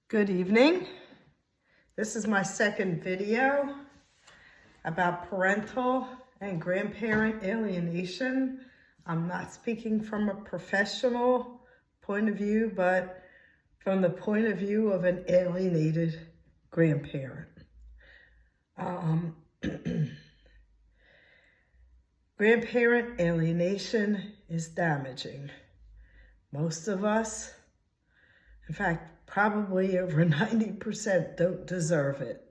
Good evening. This is my second video about parental and grandparent alienation. I'm not speaking from a professional point of view, but from the point of view of an alienated grandparent. Grandparent alienation is damaging. Most of us, in fact, probably over 90% don't deserve it.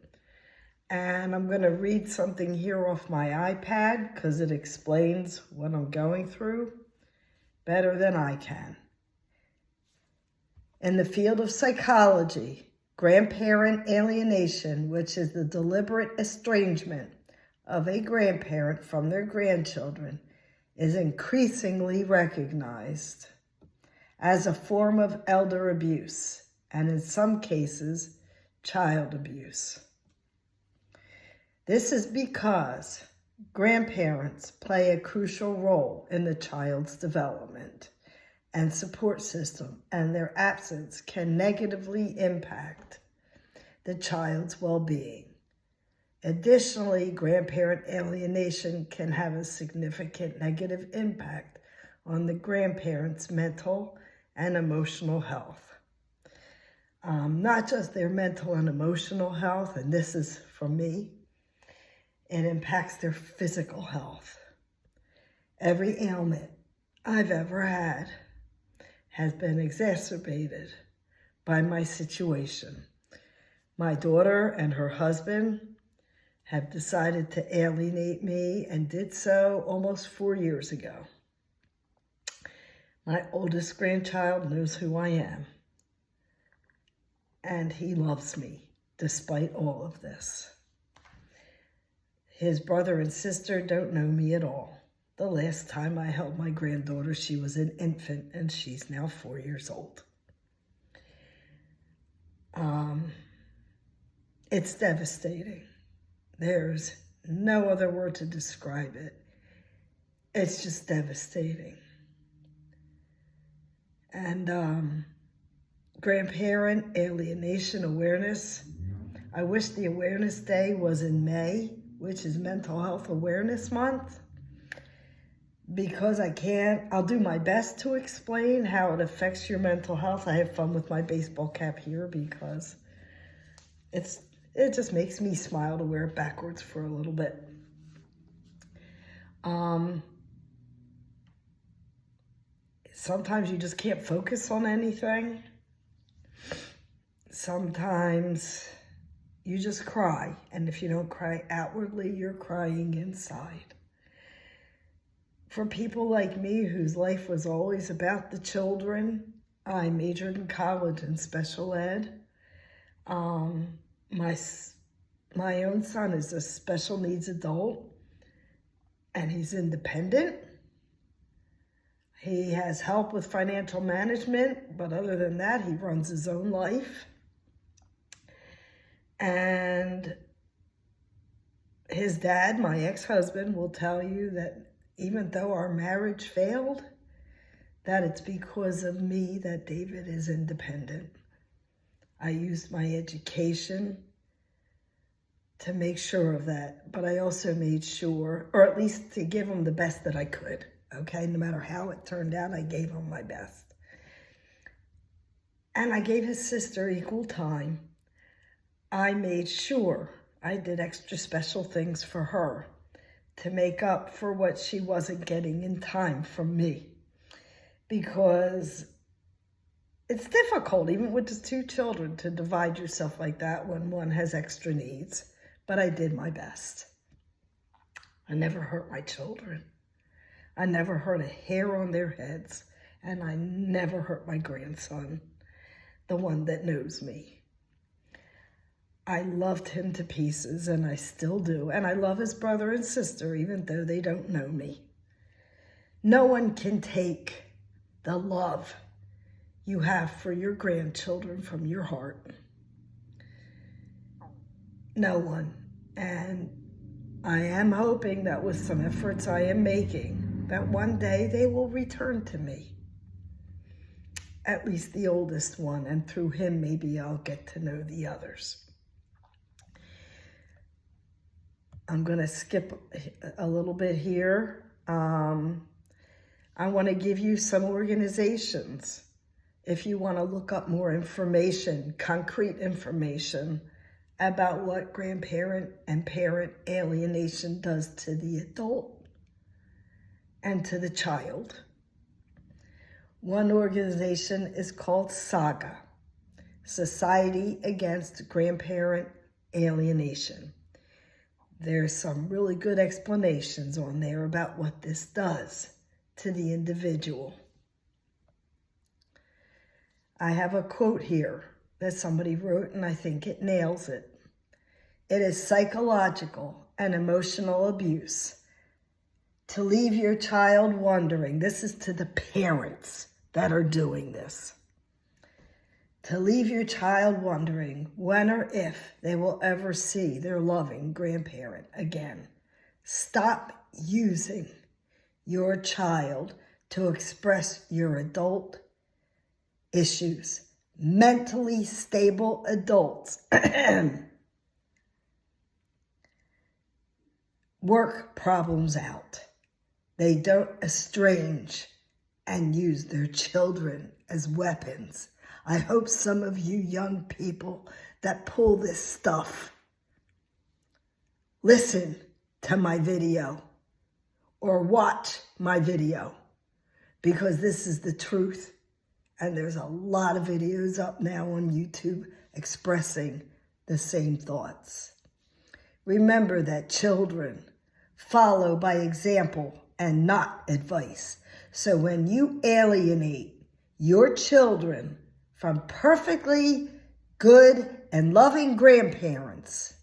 And I'm going to read something here off my iPad because it explains what I'm going through better than I can. In the field of psychology, grandparent alienation, which is the deliberate estrangement of a grandparent from their grandchildren, is increasingly recognized as a form of elder abuse, and in some cases, child abuse. This is because grandparents play a crucial role in the child's development and support system, and their absence can negatively impact the child's well-being. Additionally, grandparent alienation can have a significant negative impact on the grandparent's mental and emotional health. Not just their mental and emotional health, and this is from me, it impacts their physical health. Every ailment I've ever had has been exacerbated by my situation. My daughter and her husband have decided to alienate me and did so almost 4 years ago. My oldest grandchild knows who I am, and he loves me despite all of this. His brother and sister don't know me at all. The last time I held my granddaughter, she was an infant, and she's now 4 years old. It's devastating. There's no other word to describe it. It's just devastating. And grandparent alienation awareness. I wish the awareness day was in May, which is Mental Health Awareness Month, because I'll do my best to explain how it affects your mental health. I have fun with my baseball cap here because it just makes me smile to wear it backwards for a little bit. Sometimes you just can't focus on anything. Sometimes you just cry, and if you don't cry outwardly, you're crying inside. For people like me whose life was always about the children, I majored in college in special ed. My own son is a special needs adult, and he's independent. He has help with financial management, but other than that, he runs his own life. And his dad, my ex-husband, will tell you that even though our marriage failed, that it's because of me that David is independent. I used my education to make sure of that, but I also made sure, or at least to give him the best that I could, okay? No matter how it turned out, I gave him my best. And I gave his sister equal time. I made sure I did extra special things for her to make up for what she wasn't getting in time from me. Because it's difficult, even with just 2 children, to divide yourself like that when one has extra needs. But I did my best. I never hurt my children. I never hurt a hair on their heads. And I never hurt my grandson, the one that knows me. I loved him to pieces, and I still do. And I love his brother and sister, even though they don't know me. No one can take the love you have for your grandchildren from your heart. No one. And I am hoping that with some efforts I am making, that one day they will return to me. at least the oldest one, and through him maybe I'll get to know the others. I'm going to skip a little bit here. I want to give you some organizations if you want to look up more information, concrete information about what grandparent and parent alienation does to the adult and to the child. One organization is called SAGA, Society Against Grandparent Alienation. There's some really good explanations on there about what this does to the individual. I have a quote here that somebody wrote, and I think it nails it. It is psychological and emotional abuse to leave your child wondering. This is to the parents that are doing this. To leave your child wondering when or if they will ever see their loving grandparent again. Stop using your child to express your adult issues. Mentally stable adults work problems out. They don't estrange and use their children as weapons. I hope some of you young people that pull this stuff listen to my video or watch my video, because this is the truth. And there's a lot of videos up now on YouTube expressing the same thoughts. Remember that children follow by example and not advice. So when you alienate your children from perfectly good and loving grandparents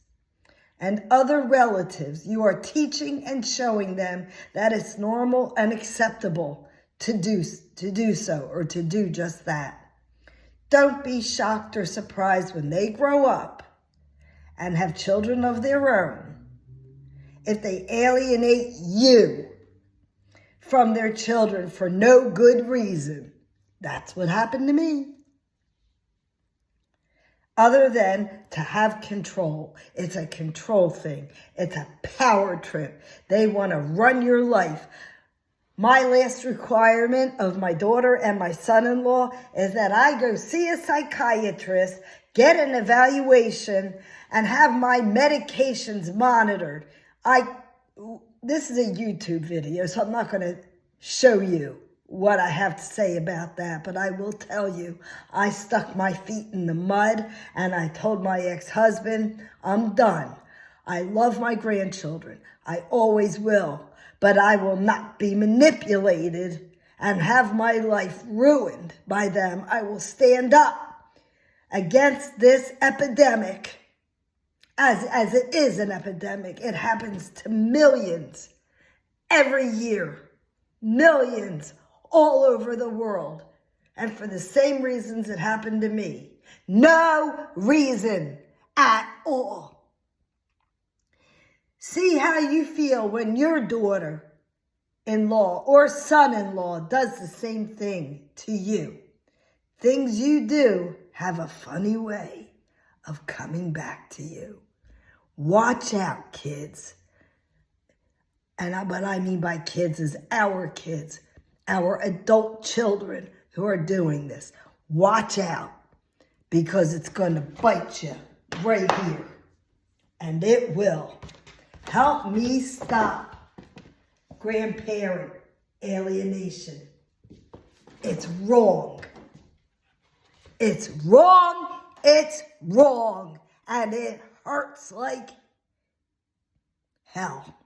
and other relatives, you are teaching and showing them that it's normal and acceptable to do so, or to do just that. Don't be shocked or surprised when they grow up and have children of their own if they alienate you from their children for no good reason. That's what happened to me. Other than to have control. It's a control thing. It's a power trip. They want to run your life. My last requirement of my daughter and my son-in-law is that I go see a psychiatrist, get an evaluation, and have my medications monitored. This is a YouTube video, so I'm not going to show you what I have to say about that, but I will tell you, I stuck my feet in the mud and I told my ex-husband, I'm done. I love my grandchildren. I always will. But I will not be manipulated and have my life ruined by them. I will stand up against this epidemic, as it is an epidemic. It happens to millions every year, millions all over the world. And for the same reasons it happened to me. No reason at all. See how you feel when your daughter-in-law or son-in-law does the same thing to you. Things you do have a funny way of coming back to you. Watch out, kids. And what I mean by kids is our kids, our adult children who are doing this. Watch out, because it's going to bite you right here. And it will. Help me stop grandparent alienation. It's wrong. It's wrong. It's wrong. And it hurts like hell.